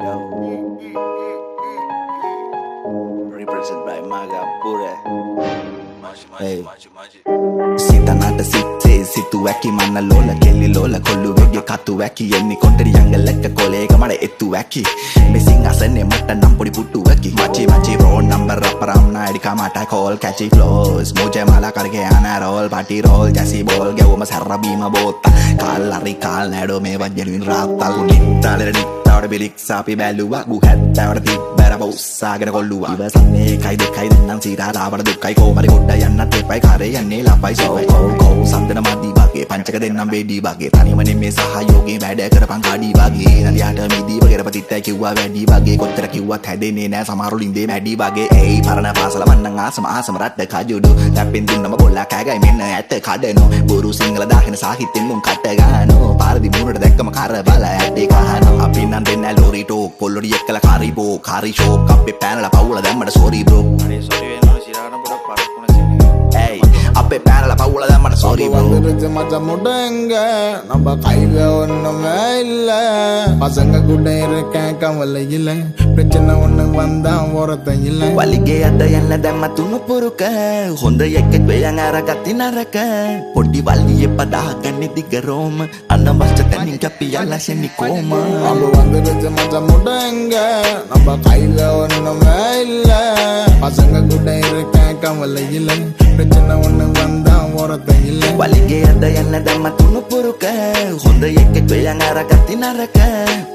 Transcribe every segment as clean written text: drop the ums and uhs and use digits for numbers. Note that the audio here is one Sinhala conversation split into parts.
Yo, represented by Magapure. Hey. Sitanada sitte situ waki manna lola kelli lola kollu wege katu waki yenni konteri yangalekka kolega mada ettu waki missing asane matta nam podi puttu waki machi roll number apparam na edika mata call catchy flows moje mala karge ana roll party roll jasi ball gewuma sarra bima botta kallari kal nado me wajjenuin raattal nittale nittawde biliksa api bැලුවා ගු හැත්තවට තිබ්බර බොස්සාගෙන කොල්ලුවා ඉවසන්නේ එකයි දෙකයි දෙන්නම් සීරා ලාවට දුක්කයි කොමරි ගොඩ යන්නත් එපයි කරේ යන්නේ ලපයි සෝ සම්දන මදි වගේ පංචක දෙන්නම් බෙඩි වගේ තනියමනේ මේ සහයෝගේ වැඩ කරපන් ගාඩි වගේ නදියාට මිදි වගේ රපතිත්තයි කිව්වා වැඩි වගේ කොච්චර කිව්වත් හැදෙන්නේ නෑ සමහරු ලින්දේ මැඩි වගේ ඒයි පරණ පාසල මන්නම් ආසම රට්ට කජුඩු දැප්පෙන් දුන්නම බොල්ලා කෑගයි මෙන්න ඇත්ත කඩනෝ බොරු සිංහල දාගෙන සාහිත්‍යෙන් මුන් කට ගන්නෝ පාරදි මූණට දැක්කම කර බල ඇටේ කහනෝ අපි නම් දෙන්න ලෝරි ටෝක් පොල්ලොඩි එක්කලා කාරිබෝ කාරි ෂෝක් අපේ පැනලා පවුල දැම්මට සෝරි බ්‍රෝ අනේ සෝරි වෙනවා සිරාන පොඩක් පරක්කුණ සින්නේ ඒයි අපේ පැනලා පවුල දැම්මට සෝරි බ්‍රோ வந்துருச்சு மச்சான் முடங்க நம்ம கையில ஒண்ணுமே இல்ல பசங்க கூட இருக்கேன் கவலை இல்ல பிரச்சனை ஒண்ணு வந்தா ஒருத்தன் இல்ல වලිගේ අත යන්න දැම්ම තුණු පුරුක හොඳ එකෙක් වෙයන් අරගත්ති නරක පොඩි වල්ලියේ පදාගන්නේ දිගරෝම අනවශ්‍ය තැනින් කැපි යලා ෂෙනි කොම நம்ம வந்துருச்சு மச்சான் முடங்க நம்ம கையில ஒண்ணுமே இல்ல பசங்க கூட இருக்கேன் கவலை இல்ல பிரச்சனை ஒண்ணு வந்தா ஒருத்தன் இல்ல වලිගේ අත යන්න දැම්ම තුණු පුරුක හොඳ එකෙක් වෙයන් අරගත්ති නරක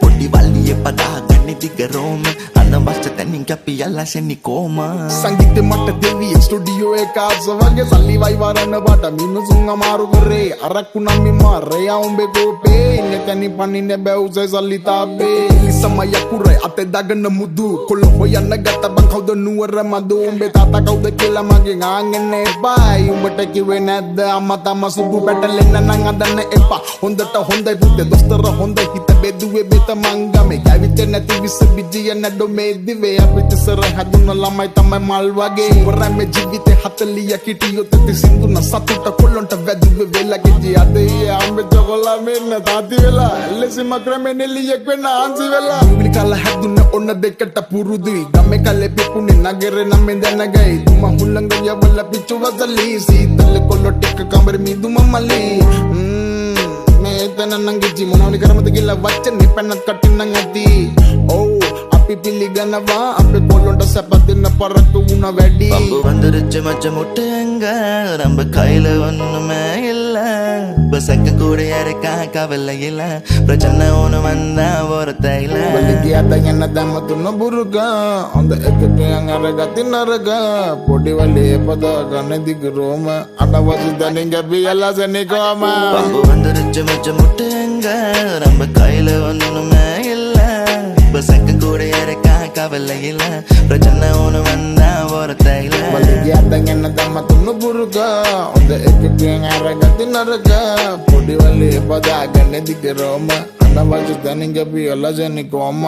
පොඩි වල්ලියේ පදාගන්නේ දිගරෝම අනවශ්‍ය තැනින් කැපි යලා ෂෙනි කොම संगीत मट देवी स्टूडियो एक आसवगे सल्ली वाई वारन बाटा मीनु सुंगा मारू करे अरक्कु नम्मी मारे आउंबे गोपे ने तनी पानी ने बेउसे सल्ली ताबे समय कुरे अते दगन मुदु कोल्लो होयन गत बंखौद नुवर मदु उंबे ताता कौद केला मगे गांगने बाय उंबटे किवे नद अम्मा तम सुबु बेटलेन नंगदन एपा හොඳට හොඳයි පුතේ දොස්තර හොඳයි හිත බෙදුවේ බෙත මංගමේ ගැවිත නැති විස බිජිය නඩෝ මේ දිවේ අපිට සර හදුන ළමයි තමයි මල් වගේ වරමේ ජීවිතේ 40 කිටියොත් ති සින්දුන සතුට කොල්ලොන්ට වැදුවේ වෙලගේ ජී අදේ අම්බේ චොකොලා මෙන්න තාති වෙලා එල්ලෙසිම ක්‍රමේ නෙලියෙක් වෙන්න ආන්සි වෙලා විලි කල හදුන ඔන්න දෙකට පුරුදුයි ගමේ කලේ පිපුනේ නගරේ නම් දැනගයි තුම හුල්ලංග යවල පිච්චු වසලී සීතල කොල්ලො ටික කමර මිදුම මලී තන නංගිජි මොනවනි කරමද කියලා වචනේ පැනත් කටින්න ඇති ඔව් අපි පිළිගනවා අපේ කොල්ලොන්ට සැප දෙන්න පරක්කු වුණ වැඩි பம்பு வந்துருச்சு மச்ச முட்டுங்க நம்ம கையில ஒண்ணுமே இல்ல பசங்க கூட யாருக்கா கவலை இல்ல பிரச்சனை ஒண்ணு வந்தா ஒருத்தன் இல்ல වලිගය අත යන දැම්ම තුන බුරුක හොඳ එකක අරගති නරක පොඩි වලේ පදා ගන්න දිගරෝම අනවසි දනින් ගැබියලා සෙනිකෝම பம்பு வந்துருச்சு மச்ச முட்டுங்க நம்ம கையில ஒண்ணுமே இல்ல பசங்க கூட யாருக்கா கவலை இல்ல பிரச்சனை ஒண்ணு வந்தா ஒருத்தன் இல்ல වලිගය අත යන දැම්ම තුන බුරුක හොඳ එකක අරගති නරක පොඩි වලේ පදා ගන්න දිගරෝම අනවසි දනින් ගැබියලා සෙනිකෝම